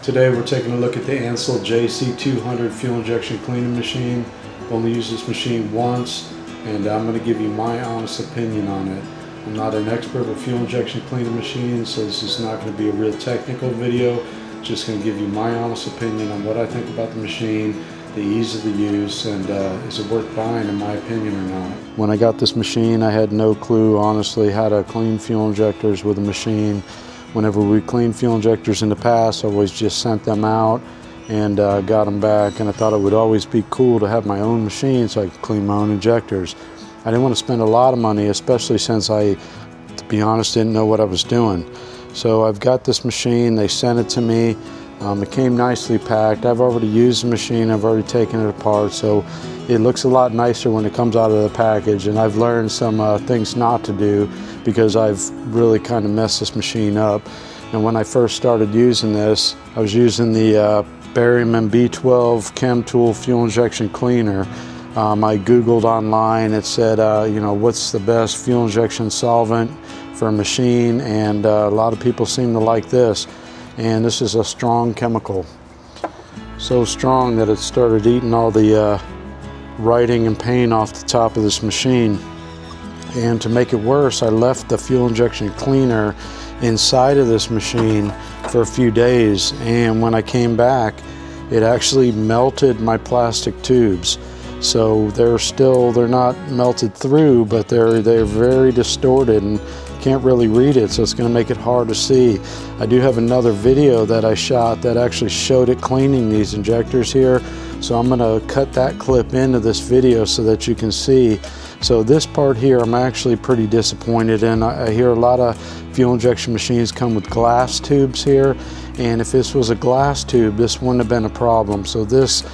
Today we're taking a look at the Ancel jc200 fuel injection cleaning machine. I've only used this machine once, and I'm going to give you my honest opinion on it. I'm not an expert with fuel injection cleaning machines, so this is not going to be a real technical video. Just going to give you my honest opinion on what I think about the machine, the ease of the use, and is it worth buying in my opinion or not. When I got this machine, I had no clue honestly how to clean fuel injectors with a machine. Whenever we cleaned fuel injectors in the past, I always just sent them out and got them back, and I thought it would always be cool to have my own machine so I could clean my own injectors. I didn't want to spend a lot of money, especially since I, to be honest, didn't know what I was doing. So I've got this machine, they sent it to me. It came nicely packed. I've already used the machine, I've already taken it apart, so it looks a lot nicer when it comes out of the package, and I've learned some things not to do because I've really kind of messed this machine up. And when I first started using this, I was using the Berryman B12 Chem Tool Fuel Injection Cleaner. I Googled online, it said, you know, what's the best fuel injection solvent for a machine, and a lot of people seem to like this. And this is a strong chemical. So strong that it started eating all the writing and paint off the top of this machine. And to make it worse, I left the fuel injection cleaner inside of this machine for a few days, and when I came back, it actually melted my plastic tubes. So they're not melted through, but they're very distorted and can't really read it, so it's going to make it hard to see. I do have another video that I shot that actually showed it cleaning these injectors here, so I'm going to cut that clip into this video so that you can see. So this part here I'm actually pretty disappointed in. I hear a lot of fuel injection machines come with glass tubes here, and if this was a glass tube, this wouldn't have been a problem. So this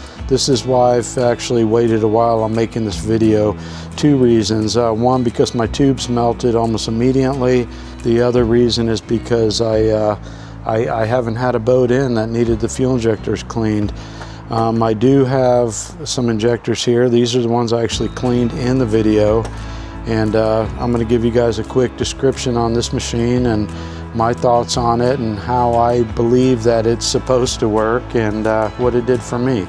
is why I've actually waited a while on making this video. Two reasons. One, because my tubes melted almost immediately. The other reason is because I haven't had a boat in that needed the fuel injectors cleaned. I do have some injectors here. These are the ones I actually cleaned in the video, and I'm going to give you guys a quick description on this machine and my thoughts on it and how I believe that it's supposed to work and what it did for me.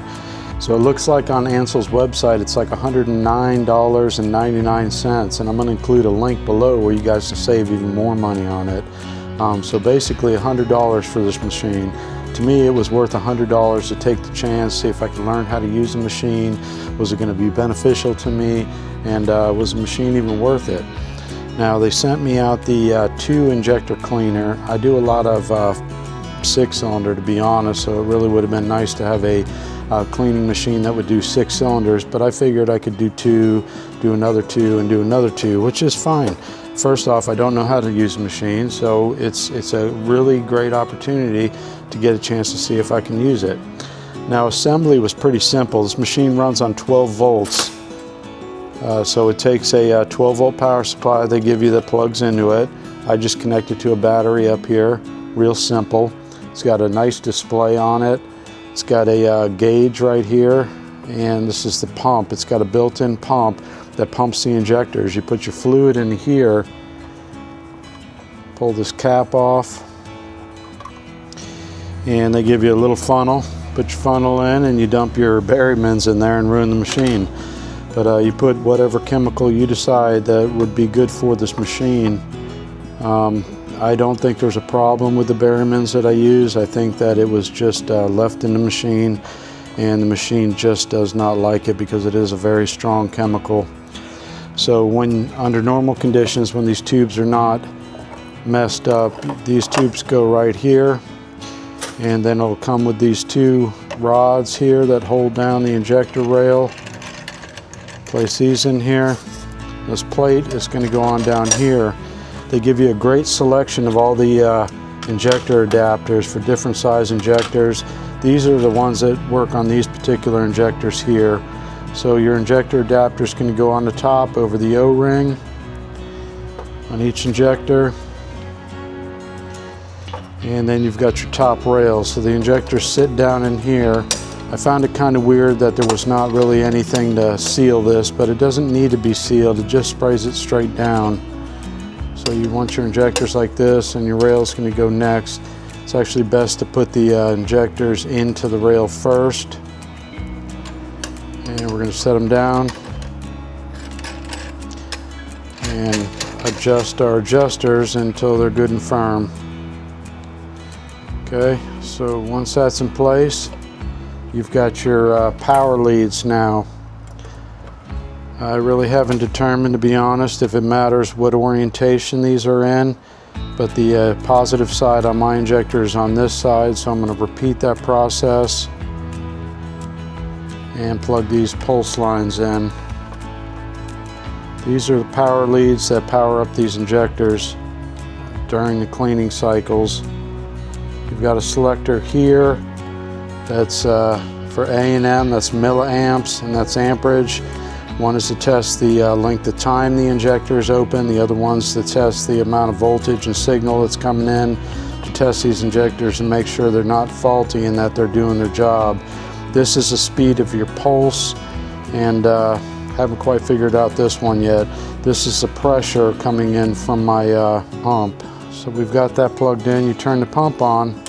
So it looks like on Ancel's website it's like $109.99, and I'm going to include a link below where you guys can save even more money on it. So basically $100 for this machine. To me, it was worth $100 to take the chance, see if I could learn how to use the machine. Was it going to be beneficial to me, and was the machine even worth it? Now, they sent me out the 2 injector cleaner. I do a lot of 6-cylinder, to be honest, so it really would have been nice to have a cleaning machine that would do 6 cylinders, but I figured I could do 2, do another 2, and do another 2, which is fine. First off, I don't know how to use the machine, so it's a really great opportunity to get a chance to see if I can use it. Now, assembly was pretty simple. This machine runs on 12 volts. So it takes a 12 volt power supply they give you that plugs into it. I just connect it to a battery up here, real simple. It's got a nice display on it. It's got a gauge right here, and this is the pump. It's got a built-in pump that pumps the injectors. You put your fluid in here, pull this cap off, and they give you a little funnel. Put your funnel in and you dump your Berrymans in there and ruin the machine. But you put whatever chemical you decide that would be good for this machine. I don't think there's a problem with the Berrymans that I use. I think that it was just left in the machine, and the machine just does not like it because it is a very strong chemical. So when under normal conditions, when these tubes are not messed up, these tubes go right here, and then it'll come with these 2 rods here that hold down the injector rail. Place these in here. This plate is going to go on down here. They give you a great selection of all the injector adapters for different size injectors. These are the ones that work on these particular injectors here. So your injector adapter is going to go on the top over the O-ring on each injector. And then you've got your top rails. So the injectors sit down in here. I found it kind of weird that there was not really anything to seal this, but it doesn't need to be sealed. It just sprays it straight down. So you want your injectors like this, and your rail's going to go next. It's actually best to put the injectors into the rail first. And we're going to set them down and adjust our adjusters until they're good and firm. Okay, so once that's in place, you've got your power leads now. I really haven't determined, to be honest, if it matters what orientation these are in, but the positive side on my injector is on this side, so I'm going to repeat that process and plug these pulse lines in. These are the power leads that power up these injectors during the cleaning cycles. You've got a selector here that's for A&M, that's milliamps, and that's amperage. One is to test the length of time the injector is open. The other one's to test the amount of voltage and signal that's coming in, to test these injectors and make sure they're not faulty and that they're doing their job. This is the speed of your pulse, and haven't quite figured out this one yet. This is the pressure coming in from my pump. So we've got that plugged in. You turn the pump on,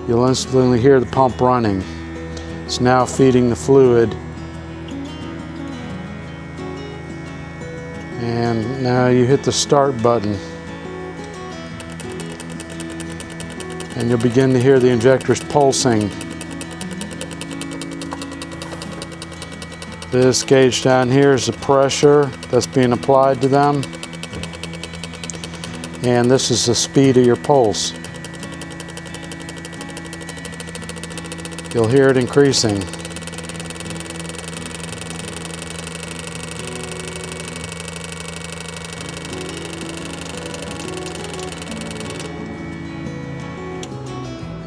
you'll instantly hear the pump running. It's now feeding the fluid. And now you hit the start button. And you'll begin to hear the injectors pulsing. This gauge down here is the pressure that's being applied to them. And this is the speed of your pulse. You'll hear it increasing.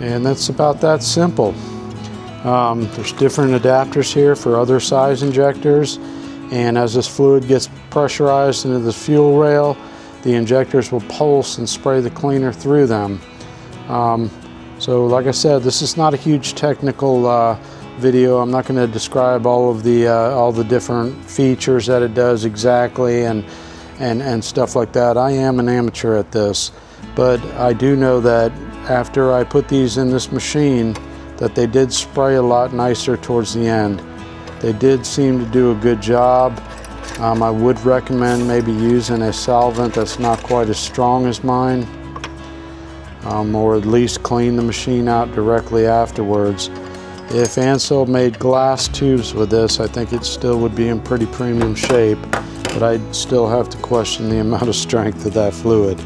And that's about that simple. There's different adapters here for other size injectors, and as this fluid gets pressurized into the fuel rail, the injectors will pulse and spray the cleaner through them. So like I said, this is not a huge technical video. I'm not going to describe all the different features that it does exactly and stuff like that. I am an amateur at this, but I do know that after I put these in this machine, that they did spray a lot nicer towards the end. They did seem to do a good job. I would recommend maybe using a solvent that's not quite as strong as mine, or at least clean the machine out directly afterwards. If Ancel made glass tubes with this, I think it still would be in pretty premium shape, but I'd still have to question the amount of strength of that fluid.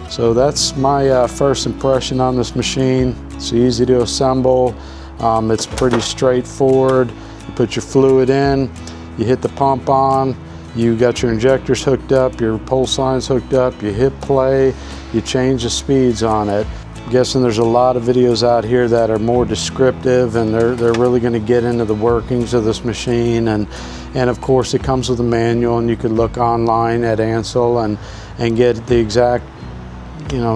So that's my first impression on this machine. It's easy to assemble. It's pretty straightforward. You put your fluid in, you hit the pump on, you got your injectors hooked up, your pulse lines hooked up, you hit play, you change the speeds on it. I'm guessing there's a lot of videos out here that are more descriptive, and they're really going to get into the workings of this machine, and of course it comes with a manual, and you could look online at Ancel and get the exact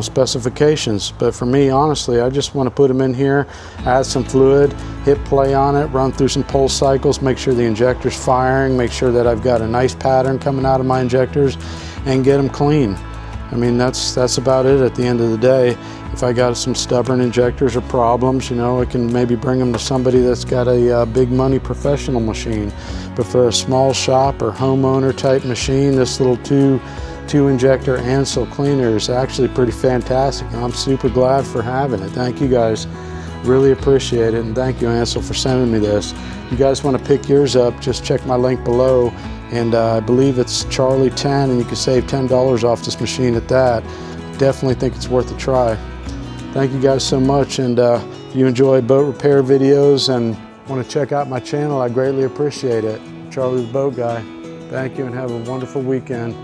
specifications. But for me, honestly, I just want to put them in here, add some fluid, hit play on it, run through some pulse cycles, make sure the injector's firing, make sure that I've got a nice pattern coming out of my injectors, and get them clean. I mean, that's about it at the end of the day. If I got some stubborn injectors or problems, I can maybe bring them to somebody that's got a big money professional machine. But for a small shop or homeowner type machine, this little two injector Ancel cleaner is actually pretty fantastic. I'm super glad for having it. Thank you guys, really appreciate it, and thank you Ancel for sending me this. If you guys want to pick yours up, just check my link below, and I believe it's Charlie 10, and you can save $10 off this machine at that. Definitely think it's worth a try. Thank you guys so much, and if you enjoy boat repair videos and want to check out my channel, I greatly appreciate it. Charlie the Boat Guy. Thank you, and have a wonderful weekend.